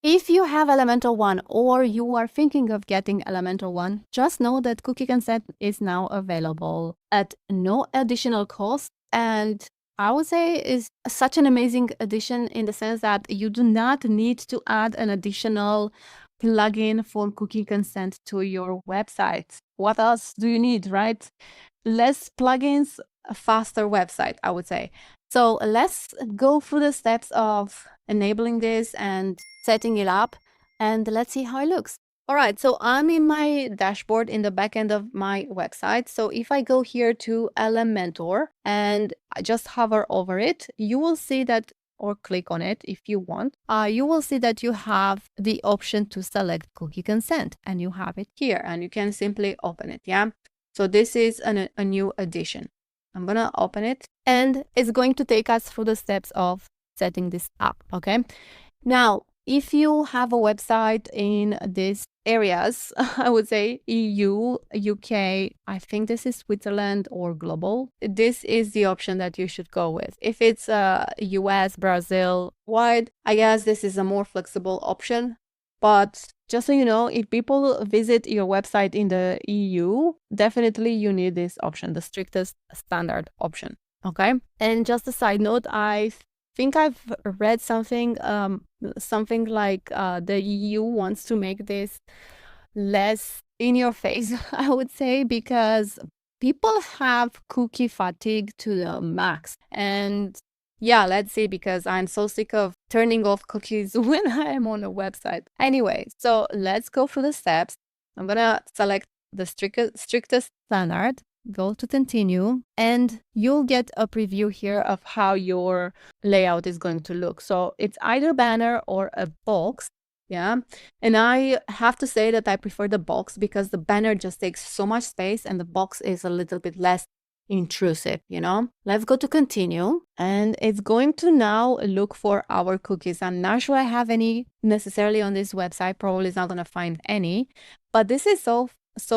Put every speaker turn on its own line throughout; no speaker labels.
If you have Elementor One or you are thinking of getting Elementor One, just know that cookie consent is now available at no additional cost. And I would say is such an amazing addition in the sense that you do not need to add an additional plugin for cookie consent to your website. What else do you need, right? Less plugins, a faster website, I would say. So let's go through the steps of enabling this and setting it up, and let's see how it looks. All right, so I'm in my dashboard in the back end of my website. So if I go here to Elementor and I just hover over it, you will see that, or click on it if you want, you will see that you have the option to select cookie consent, and you have it here, and you can simply open it, yeah? So this is a new addition. I'm gonna open it, and it's going to take us through the steps of setting this up, okay? Now, if you have a website in these areas, I would say EU, UK, I think this is Switzerland or global, this is the option that you should go with. If it's US, Brazil, wide, I guess this is a more flexible option. But just so you know, if people visit your website in the EU, definitely you need this option, the strictest standard option, okay? And just a side note, I think I've read something like the EU wants to make this less in your face, I would say, because people have cookie fatigue to the max. And yeah, let's see, because I'm so sick of turning off cookies when I'm on a website. Anyway, so let's go through the steps. I'm gonna select the strictest standard, go to continue, and you'll get a preview here of how your layout is going to look. So it's either banner or a box, yeah? And I have to say that I prefer the box because the banner just takes so much space and the box is a little bit less intrusive, you know? Let's go to continue, and it's going to now look for our cookies. I'm not sure I have any necessarily on this website, probably is not going to find any, but this is so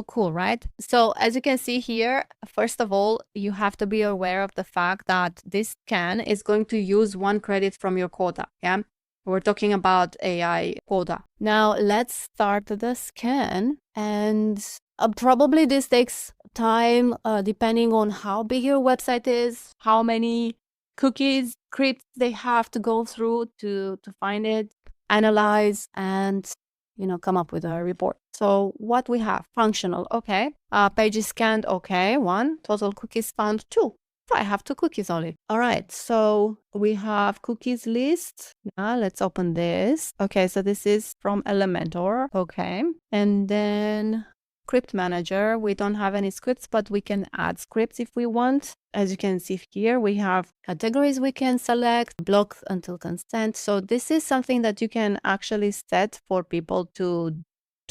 cool, right? So as you can see here, first of all, you have to be aware of the fact that this scan is going to use 1 credit from your quota, yeah? We're talking about AI quota. Now let's start the scan, and probably this takes time depending on how big your website is, how many cookies, scripts they have to go through to find it, analyze, and come up with a report. So what we have, functional, okay. Pages scanned, okay, 1. Total cookies found, 2. I have 2 cookies only. All right, so we have cookies list. Yeah, let's open this. Okay, so this is from Elementor. Okay, and then script manager. We don't have any scripts, but we can add scripts if we want. As you can see here, we have categories we can select, block until consent. So this is something that you can actually set for people to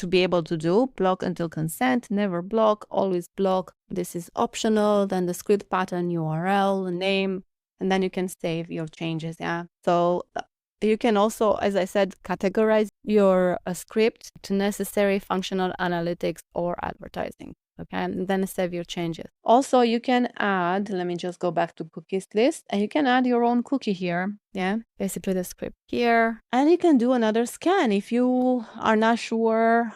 be able to do. Block until consent, never block, always block. This is optional. Then the script pattern, URL, name, and then you can save your changes. Yeah. So you can also, as I said, categorize your script to necessary, functional, analytics, or advertising. Okay, and then save your changes. Also, you can add, let me just go back to cookies list, and you can add your own cookie here. Yeah, basically the script here. And you can do another scan if you are not sure,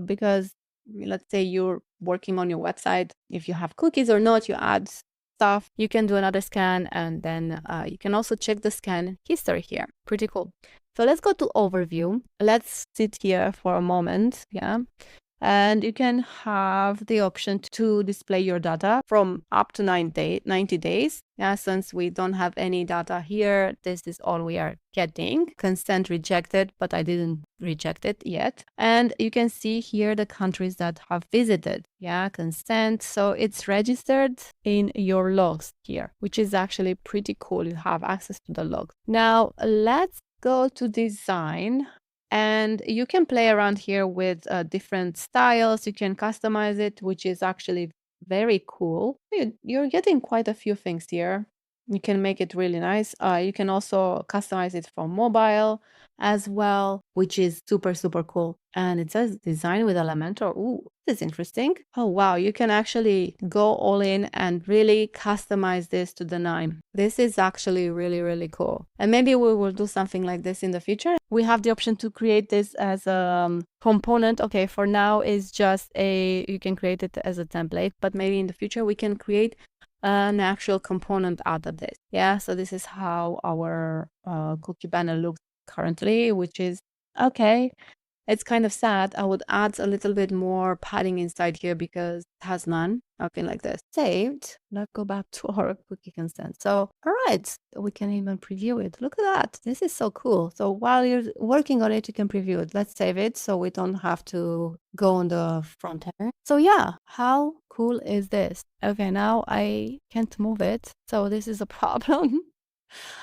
because let's say you're working on your website, if you have cookies or not, you add stuff, you can do another scan, and then you can also check the scan history here. Pretty cool. So let's go to overview. Let's sit here for a moment. Yeah. And you can have the option to display your data from up to 90 days. Yeah, since we don't have any data here, this is all we are getting. Consent rejected, but I didn't reject it yet. And you can see here the countries that have visited. Yeah, consent. So it's registered in your logs here, which is actually pretty cool. You have access to the logs. Now let's go to design. And you can play around here with different styles. You can customize it, which is actually very cool. You're getting quite a few things here. You can make it really nice. You can also customize it for mobile as well, which is super, super cool. And it says design with Elementor. Ooh, this is interesting. Oh, wow. You can actually go all in and really customize this to the nine. This is actually really, really cool. And maybe we will do something like this in the future. We have the option to create this as a component. Okay, for now is just you can create it as a template, but maybe in the future we can create an actual component out of this. Yeah, so this is how our cookie banner looks currently, which is okay. It's kind of sad. I would add a little bit more padding inside here because it has none. Okay, like this. Saved. Let's go back to our cookie consent. So, all right, we can even preview it. Look at that. This is so cool. So while you're working on it, you can preview it. Let's save it so we don't have to go on the front end. So yeah, how cool is this? Okay, now I can't move it. So this is a problem.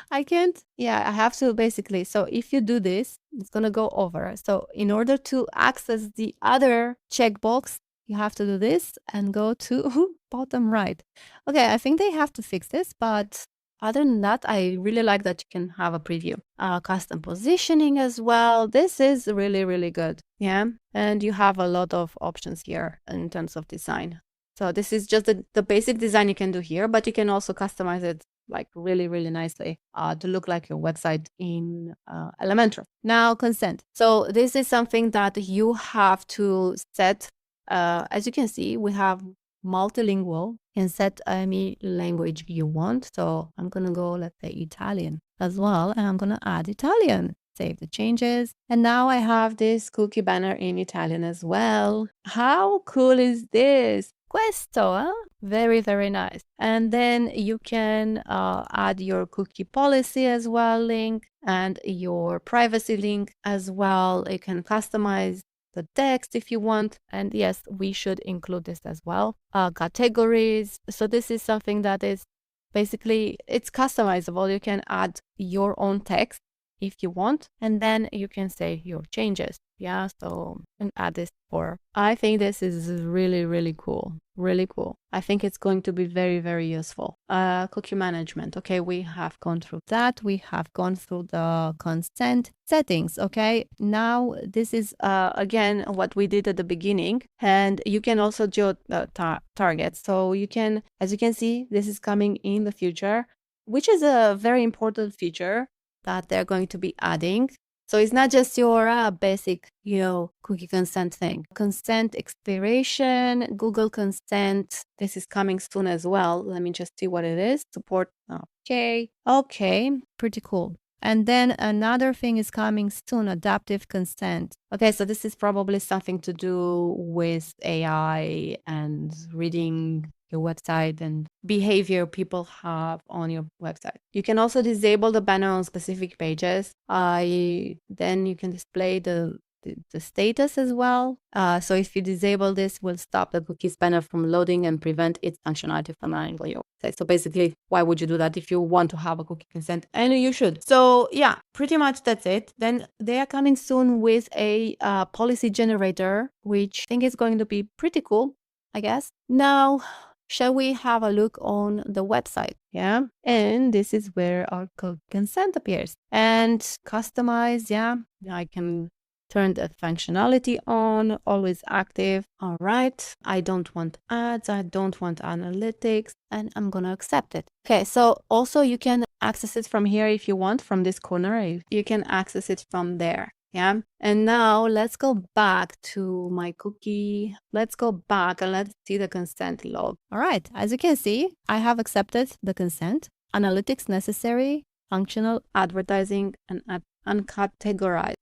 I can't. Yeah, I have to basically. So if you do this, it's going to go over. So in order to access the other checkbox, you have to do this and go to bottom right. Okay, I think they have to fix this, but other than that, I really like that you can have a preview. Custom positioning as well. This is really, really good. Yeah. And you have a lot of options here in terms of design. So this is just the basic design you can do here, but you can also customize it like really, really nicely to look like your website in Elementor. Now, consent. So this is something that you have to set. As you can see, we have multilingual. You can set any language you want. So I'm going to go, let's say, Italian as well. And I'm going to add Italian. Save the changes. And now I have this cookie banner in Italian as well. How cool is this? Questo, huh? Very, very nice. And then you can add your cookie policy as well link and your privacy link as well. You can customize the text if you want. And yes, we should include this as well. Categories. So this is something that is basically, it's customizable. You can add your own text if you want, and then you can save your changes. Yeah, so and add this for. I think this is really, really cool. Really cool. I think it's going to be very, very useful. Cookie management. Okay, we have gone through that. We have gone through the consent settings. Okay, now this is again what we did at the beginning, and you can also geo targets. So you can, as you can see, this is coming in the future, which is a very important feature that they're going to be adding. So it's not just your basic, cookie consent thing. Consent expiration, Google consent. This is coming soon as well. Let me just see what it is. Support. Okay. Pretty cool. And then another thing is coming soon, adaptive consent. Okay, so this is probably something to do with AI and reading your website and behavior people have on your website. You can also disable the banner on specific pages. Then you can display the status as well. So if you disable this, will stop the cookies banner from loading and prevent its functionality from running on your website. So basically, why would you do that if you want to have a cookie consent? And you should. So yeah, pretty much that's it. Then they are coming soon with a policy generator, which I think is going to be pretty cool, I guess. Now, shall we have a look on the website? Yeah. And this is where our cookie consent appears. And customize, yeah, I can turn the functionality on, always active. All right. I don't want ads. I don't want analytics. And I'm going to accept it. Okay. So also you can access it from here if you want, from this corner. You can access it from there. Yeah. And now let's go back to my cookie. Let's go back and let's see the consent log. All right. As you can see, I have accepted the consent. Analytics necessary, functional, advertising, and uncategorized.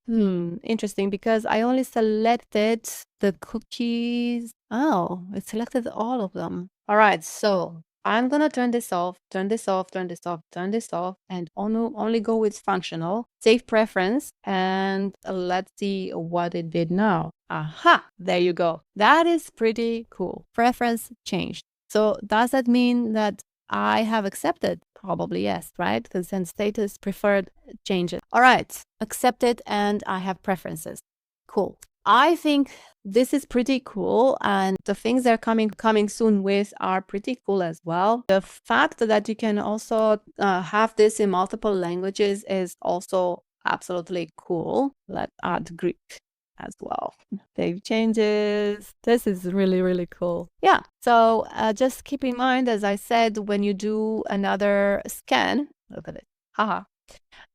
Interesting, because I only selected the cookies. Oh, it selected all of them. All right. So I'm going to turn this off, turn this off, turn this off, turn this off, and only go with functional. Save preference, and let's see what it did now. Aha, there you go. That is pretty cool. Preference changed. So does that mean that I have accepted? Probably yes, right? Consent status, preferred changes. All right, accepted, and I have preferences. Cool. I think this is pretty cool, and the things they're coming soon with are pretty cool as well. The fact that you can also have this in multiple languages is also absolutely cool. Let's add Greek as well. Save changes. This is really, really cool. Yeah, so just keep in mind, as I said, when you do another scan, look at it, haha.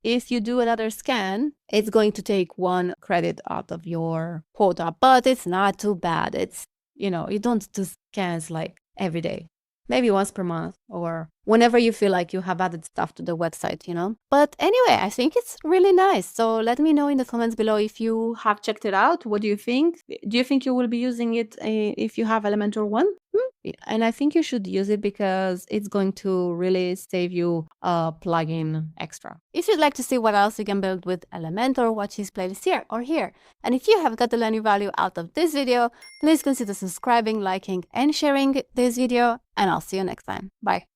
If you do another scan, it's going to take 1 credit out of your quota, but it's not too bad. It's, you don't do scans like every day, maybe once per month or whenever you feel like you have added stuff to the website, But anyway, I think it's really nice. So let me know in the comments below if you have checked it out. What do you think? Do you think you will be using it if you have Elementor One? And I think you should use it because it's going to really save you a plugin extra. If you'd like to see what else you can build with Elementor, watch his playlist here or here. And if you have gotten any value out of this video, please consider subscribing, liking, and sharing this video. And I'll see you next time. Bye.